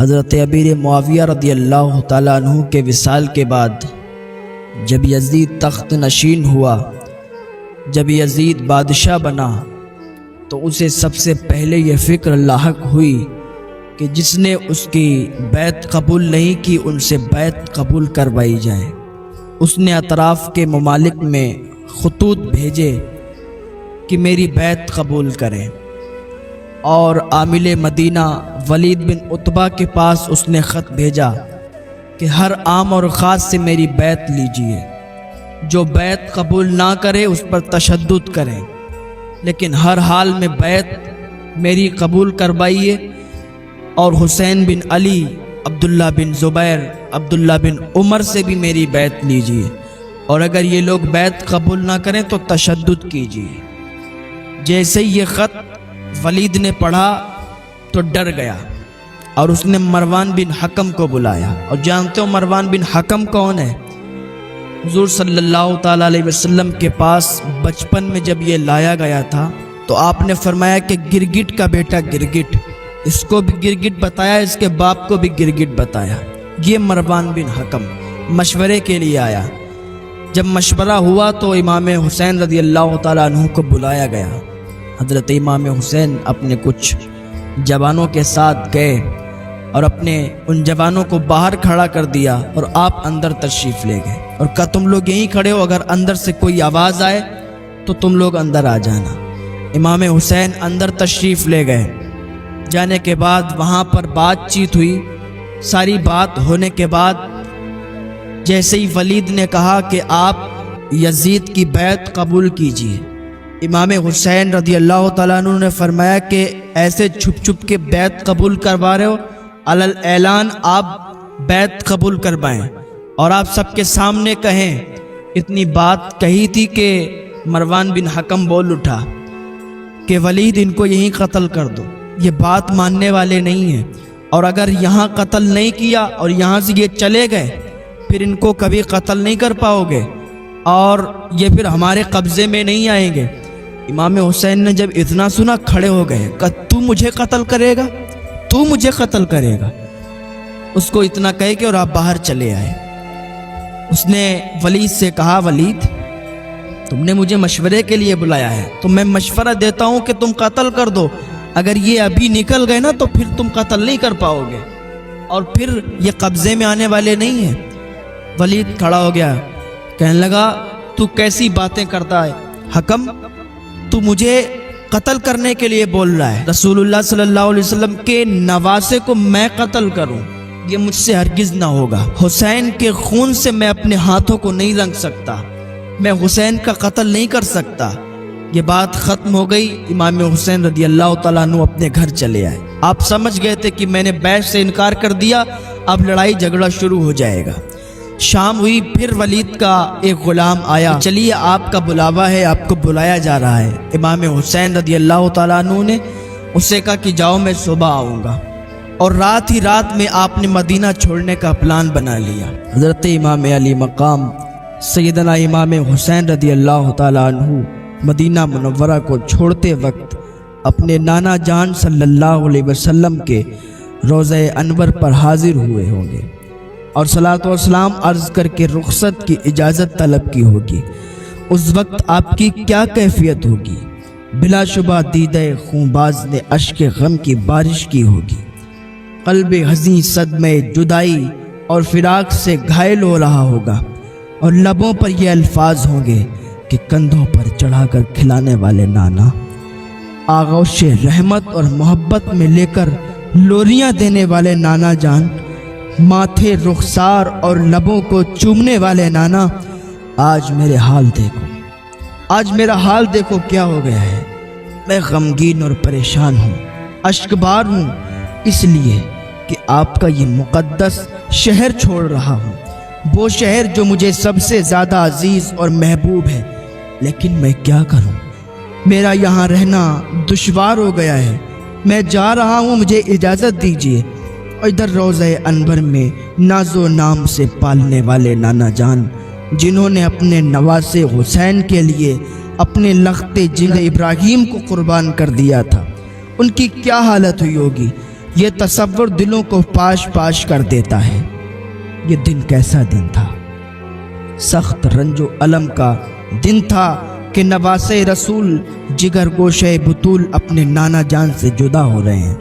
حضرت امیر معاویہ رضی اللہ تعالیٰ عنہ کے وصال کے بعد جب یزید تخت نشین ہوا، جب یزید بادشاہ بنا، تو اسے سب سے پہلے یہ فکر لاحق ہوئی کہ جس نے اس کی بیعت قبول نہیں کی ان سے بیعت قبول کروائی جائے۔ اس نے اطراف کے ممالک میں خطوط بھیجے کہ میری بیعت قبول کریں، اور عامل مدینہ ولید بن عتبہ کے پاس اس نے خط بھیجا کہ ہر عام اور خاص سے میری بیعت لیجئے، جو بیعت قبول نہ کرے اس پر تشدد کریں، لیکن ہر حال میں بیعت میری قبول کروائیے، اور حسین بن علی، عبداللہ بن زبیر، عبداللہ بن عمر سے بھی میری بیعت لیجئے، اور اگر یہ لوگ بیعت قبول نہ کریں تو تشدد کیجئے۔ جیسے یہ خط ولید نے پڑھا تو ڈر گیا، اور اس نے مروان بن حکم کو بلایا، اور جانتے ہو مروان بن حکم کون ہے؟ حضور صلی اللہ تعالیٰ علیہ وسلم کے پاس بچپن میں جب یہ لایا گیا تھا تو آپ نے فرمایا کہ گرگٹ کا بیٹا گرگٹ، اس کو بھی گرگٹ بتایا، اس کے باپ کو بھی گرگٹ بتایا۔ یہ مروان بن حکم مشورے کے لیے آیا۔ جب مشورہ ہوا تو امام حسین رضی اللہ تعالیٰ عنہ کو بلایا گیا۔ حضرت امام حسین اپنے کچھ جوانوں کے ساتھ گئے اور اپنے ان جوانوں کو باہر کھڑا کر دیا، اور آپ اندر تشریف لے گئے اور کہا تم لوگ یہیں کھڑے ہو، اگر اندر سے کوئی آواز آئے تو تم لوگ اندر آ جانا۔ امام حسین اندر تشریف لے گئے۔ جانے کے بعد وہاں پر بات چیت ہوئی۔ ساری بات ہونے کے بعد جیسے ہی ولید نے کہا کہ آپ یزید کی بیعت قبول کیجیے، امام حسین رضی اللہ تعالیٰ عنہ نے فرمایا کہ ایسے چھپ چھپ کے بیعت قبول کروا رہے ہو، علی اعلان آپ بیعت قبول کروائیں اور آپ سب کے سامنے کہیں۔ اتنی بات کہی تھی کہ مروان بن حکم بول اٹھا کہ ولید ان کو یہیں قتل کر دو، یہ بات ماننے والے نہیں ہیں، اور اگر یہاں قتل نہیں کیا اور یہاں سے یہ چلے گئے پھر ان کو کبھی قتل نہیں کر پاؤ گے اور یہ پھر ہمارے قبضے میں نہیں آئیں گے۔ امام حسین نے جب اتنا سنا کھڑے ہو گئے کہ تو مجھے قتل کرے گا، تو مجھے قتل کرے گا، اس کو اتنا کہے کہ اور آپ باہر چلے آئے۔ اس نے ولید سے کہا ولید تم نے مجھے مشورے کے لیے بلایا ہے تو میں مشورہ دیتا ہوں کہ تم قتل کر دو، اگر یہ ابھی نکل گئے نا تو پھر تم قتل نہیں کر پاؤ گے اور پھر یہ قبضے میں آنے والے نہیں ہیں۔ ولید کھڑا ہو گیا، کہنے لگا تو کیسی باتیں کرتا ہے حکم، تو مجھے قتل کرنے کے لیے بول رہا ہے؟ رسول اللہ صلی اللہ علیہ وسلم کے نواسے کو میں قتل کروں یہ مجھ سے ہرگز نہ ہوگا۔ حسین کے خون سے میں اپنے ہاتھوں کو نہیں رنگ سکتا، میں حسین کا قتل نہیں کر سکتا۔ یہ بات ختم ہو گئی۔ امام حسین رضی اللہ تعالیٰ عنہ اپنے گھر چلے آئے۔ آپ سمجھ گئے تھے کہ میں نے بیعت سے انکار کر دیا، اب لڑائی جھگڑا شروع ہو جائے گا۔ شام ہوئی، پھر ولید کا ایک غلام آیا، چلیے آپ کا بلاوا ہے، آپ کو بلایا جا رہا ہے۔ امام حسین رضی اللہ تعالیٰ عنہ نے اسے کہا کہ جاؤ میں صبح آؤں گا، اور رات ہی رات میں آپ نے مدینہ چھوڑنے کا پلان بنا لیا۔ حضرت امام علی مقام سیدنا امام حسین رضی اللہ تعالیٰ عنہ مدینہ منورہ کو چھوڑتے وقت اپنے نانا جان صلی اللہ علیہ وسلم کے روضہ انور پر حاضر ہوئے ہوں گے اور صلاۃ و سلام عرض کر کے رخصت کی اجازت طلب کی ہوگی۔ اس وقت آپ کی کیا کیفیت ہوگی؟ بلا شبہ دیدہ خونباز نے اشک غم کی بارش کی ہوگی، قلب حزین صدمے جدائی اور فراق سے گھائل ہو رہا ہوگا، اور لبوں پر یہ الفاظ ہوں گے کہ کندھوں پر چڑھا کر کھلانے والے نانا، آغوش رحمت اور محبت میں لے کر لوریاں دینے والے نانا جان، ماتھے رخسار اور لبوں کو چومنے والے نانا، آج میرے حال دیکھو، آج میرا حال دیکھو کیا ہو گیا ہے۔ میں غمگین اور پریشان ہوں، اشکبار ہوں، اس لیے کہ آپ کا یہ مقدس شہر چھوڑ رہا ہوں، وہ شہر جو مجھے سب سے زیادہ عزیز اور محبوب ہے، لیکن میں کیا کروں، میرا یہاں رہنا دشوار ہو گیا ہے، میں جا رہا ہوں، مجھے اجازت دیجیے۔ اور ادھر روضہ انور میں ناز و نام سے پالنے والے نانا جان، جنہوں نے اپنے نواسے حسین کے لیے اپنے لخت جگر ابراہیم کو قربان کر دیا تھا، ان کی کیا حالت ہوئی ہوگی؟ یہ تصور دلوں کو پاش پاش کر دیتا ہے۔ یہ دن کیسا دن تھا؟ سخت رنج و علم کا دن تھا کہ نواسے رسول جگر گوشے بطول اپنے نانا جان سے جدا ہو رہے ہیں،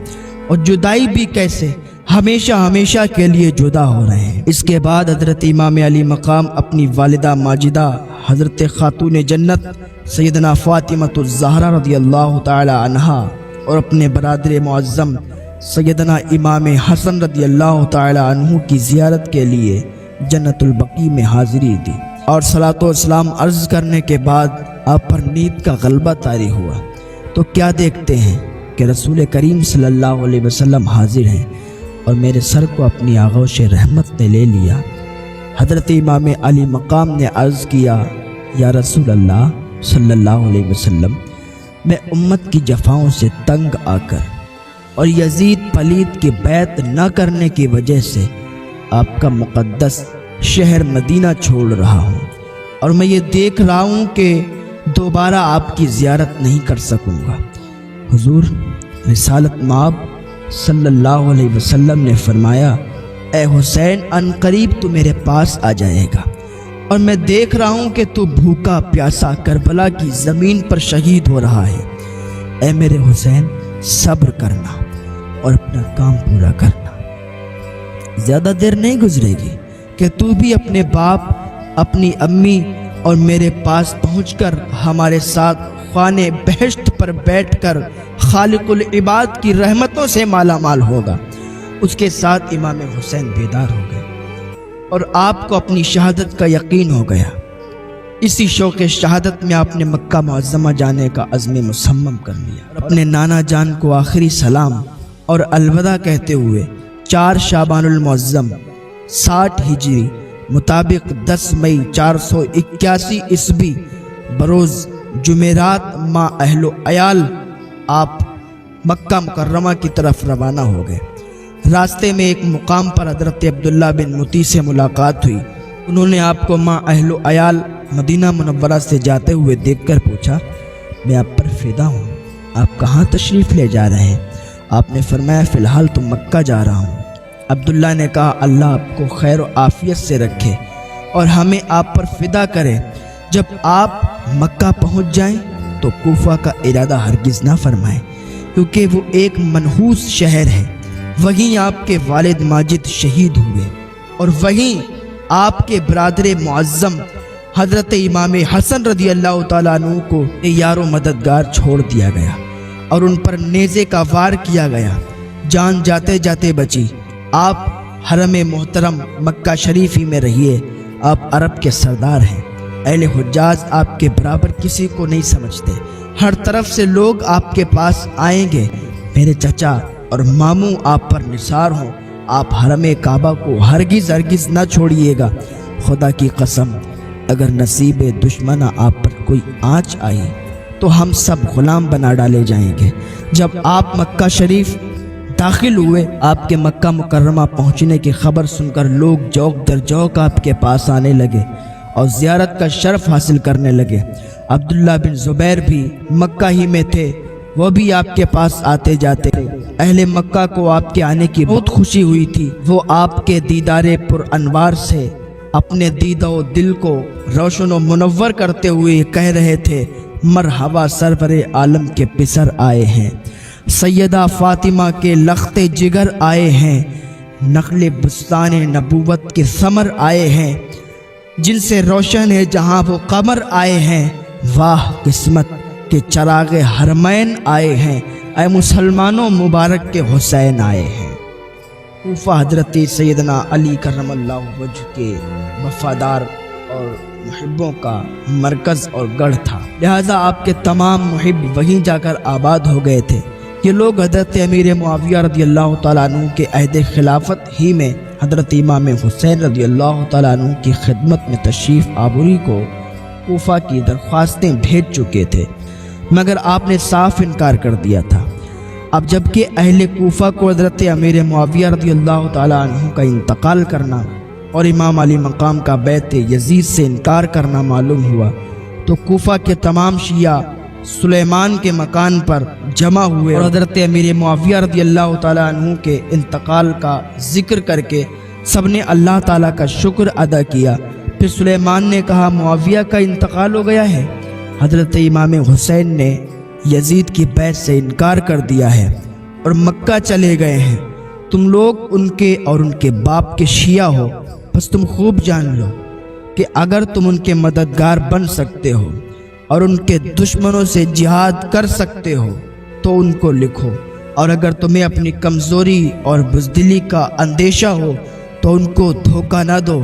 اور جدائی بھی کیسے، ہمیشہ ہمیشہ کے لیے جدا ہو رہے ہیں۔ اس کے بعد حضرت امام علی مقام اپنی والدہ ماجدہ حضرت خاتون جنت سیدنا فاطمۃ الزہرا رضی اللہ تعالی عنہا اور اپنے برادر معظم سیدنا امام حسن رضی اللہ تعالی عنہ کی زیارت کے لیے جنت البقیع میں حاضری دی، اور صلاۃ و سلام عرض کرنے کے بعد آپ پر نیند کا غلبہ طاری ہوا تو کیا دیکھتے ہیں کہ رسول کریم صلی اللہ علیہ وسلم حاضر ہیں اور میرے سر کو اپنی آغوش رحمت نے لے لیا۔ حضرت امام علی مقام نے عرض کیا، یا رسول اللہ صلی اللہ علیہ وسلم، میں امت کی جفاؤں سے تنگ آ کر اور یزید پلید کی بیعت نہ کرنے کی وجہ سے آپ کا مقدس شہر مدینہ چھوڑ رہا ہوں، اور میں یہ دیکھ رہا ہوں کہ دوبارہ آپ کی زیارت نہیں کر سکوں گا۔ حضور رسالت مآب صلی اللہ علیہ وسلم نے فرمایا، اے حسین ان قریب تو میرے پاس آ جائے گا، اور میں دیکھ رہا ہوں کہ تو بھوکا پیاسا کربلا کی زمین پر شہید ہو رہا ہے۔ اے میرے حسین صبر کرنا اور اپنا کام پورا کرنا، زیادہ دیر نہیں گزرے گی کہ تو بھی اپنے باپ، اپنی امی اور میرے پاس پہنچ کر ہمارے ساتھ خانے بہشت پر بیٹھ کر خالق العباد کی رحمتوں سے مالا مال ہوگا۔ اس کے ساتھ امام حسین بیدار ہو گئے اور آپ کو اپنی شہادت کا یقین ہو گیا۔ اسی شوق شہادت میں آپ نے مکہ معظمہ جانے کا عزم مصمم کر لیا، اور اپنے نانا جان کو آخری سلام اور الوداع کہتے ہوئے 4 شعبان المعظم 60 ہجری مطابق 10 مئی 481 عیسوی بروز جمعرات ماہ اہل و عیال آپ مکہ مکرمہ کی طرف روانہ ہو گئے۔ راستے میں ایک مقام پر حضرت عبداللہ بن مطیع سے ملاقات ہوئی۔ انہوں نے آپ کو ماں اہل و عیال مدینہ منورہ سے جاتے ہوئے دیکھ کر پوچھا، میں آپ پر فدا ہوں، آپ کہاں تشریف لے جا رہے ہیں؟ آپ نے فرمایا، فی الحال تو مکہ جا رہا ہوں۔ عبداللہ نے کہا، اللہ آپ کو خیر و عافیت سے رکھے اور ہمیں آپ پر فدا کرے۔ جب آپ مکہ پہنچ جائیں تو کوفہ کا ارادہ ہرگز نہ فرمائیں، کیونکہ وہ ایک منحوس شہر ہے۔ وہیں آپ کے والد ماجد شہید ہوئے، اور وہیں آپ کے برادر معظم حضرت امام حسن رضی اللہ تعالیٰ عنہ کو یار و مددگار چھوڑ دیا گیا اور ان پر نیزے کا وار کیا گیا۔ جان جاتے جاتے بچی۔ آپ حرم محترم مکہ شریف ہی میں رہیے، آپ عرب کے سردار ہیں، اہل حجاز آپ کے برابر کسی کو نہیں سمجھتے، ہر طرف سے لوگ آپ کے پاس آئیں گے۔ میرے چچا اور ماموں آپ پر نثار ہوں، آپ حرم کعبہ کو ہرگز ہرگز نہ چھوڑیے گا۔ خدا کی قسم، اگر نصیب دشمنہ آپ پر کوئی آنچ آئی تو ہم سب غلام بنا ڈالے جائیں گے۔ جب آپ مکہ شریف داخل ہوئے، آپ کے مکہ مکرمہ پہنچنے کی خبر سن کر لوگ جوق در جوق آپ کے پاس آنے لگے اور زیارت کا شرف حاصل کرنے لگے۔ عبداللہ بن زبیر بھی مکہ ہی میں تھے، وہ بھی آپ کے پاس آتے جاتے۔ اہل مکہ کو آپ کے آنے کی بہت خوشی ہوئی تھی۔ وہ آپ کے دیدار پر انوار سے اپنے دیدہ و دل کو روشن و منور کرتے ہوئے کہہ رہے تھے، مرحبا سرور عالم کے پسر آئے ہیں، سیدہ فاطمہ کے لخت جگر آئے ہیں، نخل بستان نبوت کے ثمر آئے ہیں، جن سے روشن ہے جہاں وہ قمر آئے ہیں، واہ قسمت کے چراغ حرمین آئے ہیں، اے مسلمانوں مبارک کے حسین آئے ہیں۔ کوفہ حضرت سیدنا علی کرم اللہ وجہ کے وفادار اور محبوں کا مرکز اور گڑھ تھا، لہذا آپ کے تمام محب وہیں جا کر آباد ہو گئے تھے۔ یہ لوگ حضرت امیر معاویہ رضی اللہ تعالیٰ عنہ کے عہد خلافت ہی میں حضرت امام حسین رضی اللہ تعالیٰ عنہ کی خدمت میں تشریف آوری کو کوفہ کی درخواستیں بھیج چکے تھے، مگر آپ نے صاف انکار کر دیا تھا۔ اب جبکہ اہل کوفہ کو حضرت امیر معاویہ رضی اللہ تعالیٰ عنہ کا انتقال کرنا اور امام علی مقام کا بیعت یزید سے انکار کرنا معلوم ہوا، تو کوفہ کے تمام شیعہ سلیمان کے مکان پر جمع ہوئے اور حضرت امیر معاویہ رضی اللہ تعالیٰ عنہ کے انتقال کا ذکر کر کے سب نے اللہ تعالیٰ کا شکر ادا کیا۔ پھر سلیمان نے کہا معاویہ کا انتقال ہو گیا ہے، حضرت امام حسین نے یزید کی بیعت سے انکار کر دیا ہے اور مکہ چلے گئے ہیں۔ تم لوگ ان کے اور ان کے باپ کے شیعہ ہو، بس تم خوب جان لو کہ اگر تم ان کے مددگار بن سکتے ہو اور ان کے دشمنوں سے جہاد کر سکتے ہو تو ان کو لکھو، اور اگر تمہیں اپنی کمزوری اور بزدلی کا اندیشہ ہو تو ان کو دھوکہ نہ دو۔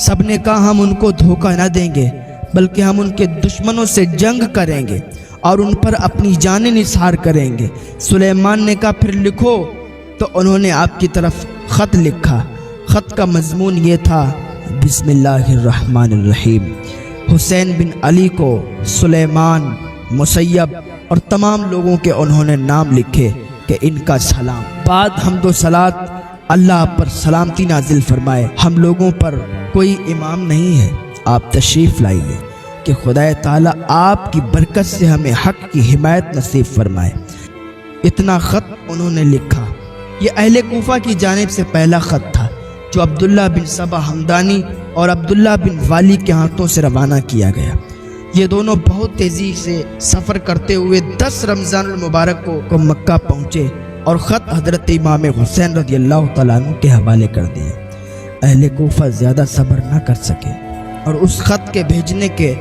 سب نے کہا ہم ان کو دھوکہ نہ دیں گے، بلکہ ہم ان کے دشمنوں سے جنگ کریں گے اور ان پر اپنی جانیں نثار کریں گے۔ سلیمان نے کہا پھر لکھو، تو انہوں نے آپ کی طرف خط لکھا۔ خط کا مضمون یہ تھا، بسم اللہ الرحمن الرحیم۔ حسین بن علی کو سلیمان، مسیب اور تمام لوگوں کے انہوں نے نام لکھے کہ ان کا سلام۔ بعد حمد و صلات اللہ پر سلامتی نازل فرمائے۔ ہم لوگوں پر کوئی امام نہیں ہے، آپ تشریف لائیے کہ خدا تعالیٰ آپ کی برکت سے ہمیں حق کی حمایت نصیب فرمائے۔ اتنا خط انہوں نے لکھا۔ یہ اہل کوفہ کی جانب سے پہلا خط تھا جو عبداللہ بن سبا ہمدانی اور عبداللہ بن والی کے ہاتھوں سے روانہ کیا گیا۔ یہ دونوں بہت تیزی سے سفر کرتے ہوئے 10 رمضان المبارک کو مکہ پہنچے اور خط حضرت امام حسین رضی اللہ تعالیٰ عنہ کے حوالے کر دیے۔ اہل کوفہ زیادہ صبر نہ کر سکے اور اس خط کے بھیجنے کے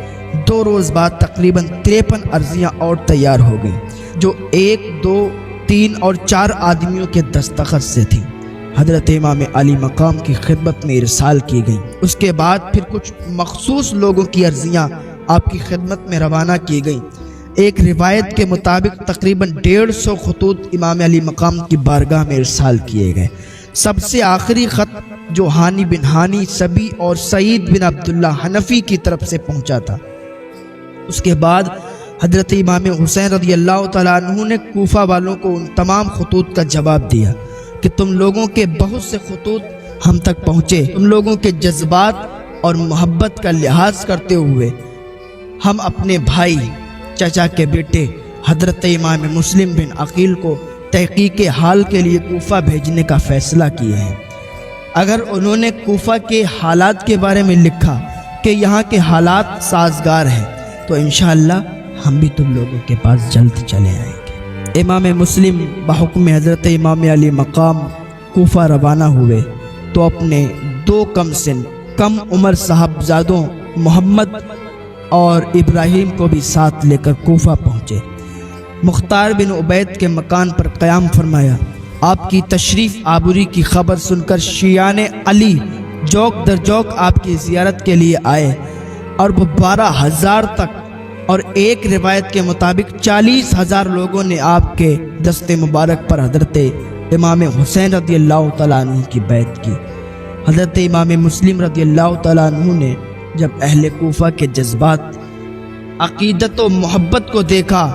2 روز بعد تقریباً 53 عرضیاں اور تیار ہو گئیں جو 1، 2، 3 اور 4 آدمیوں کے دستخط سے تھیں۔ حضرت امام علی مقام کی خدمت میں ارسال کی گئیں۔ اس کے بعد پھر کچھ مخصوص لوگوں کی عرضیاں آپ کی خدمت میں روانہ کی گئیں۔ ایک روایت کے مطابق تقریباً 150 خطوط امام علی مقام کی بارگاہ میں ارسال کیے گئے۔ سب سے آخری خط جو ہانی بن ہانی سبی اور سعید بن عبداللہ حنفی کی طرف سے پہنچا تھا۔ اس کے بعد حضرت امام حسین رضی اللہ تعالیٰ عنہ نے کوفہ والوں کو ان تمام خطوط کا جواب دیا کہ تم لوگوں کے بہت سے خطوط ہم تک پہنچے، تم لوگوں کے جذبات اور محبت کا لحاظ کرتے ہوئے ہم اپنے بھائی چچا کے بیٹے حضرت امام مسلم بن عقیل کو تحقیق حال کے لیے کوفہ بھیجنے کا فیصلہ کیے ہیں۔ اگر انہوں نے کوفہ کے حالات کے بارے میں لکھا کہ یہاں کے حالات سازگار ہیں تو انشاءاللہ ہم بھی تم لوگوں کے پاس جلد چلے آئیں گے۔ امام مسلم بحکم حضرت امام علی مقام کوفہ روانہ ہوئے تو اپنے 2 کم سن کم عمر صاحبزادوں محمد اور ابراہیم کو بھی ساتھ لے کر کوفہ پہنچے۔ مختار بن عبید کے مکان پر قیام فرمایا۔ آپ کی تشریف آوری کی خبر سن کر شیعان علی جوک در جوک آپ کی زیارت کے لیے آئے اور وہ 12,000 تک اور ایک روایت کے مطابق 40,000 لوگوں نے آپ کے دست مبارک پر حضرت امام حسین رضی اللہ تعالیٰ عنہ کی بیعت کی۔ حضرت امام مسلم رضی اللہ تعالیٰ عنہ نے جب اہل کوفہ کے جذبات، عقیدت و محبت کو دیکھا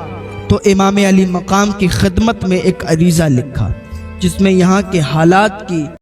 تو امام علی مقام کی خدمت میں ایک عریضہ لکھا جس میں یہاں کے حالات کی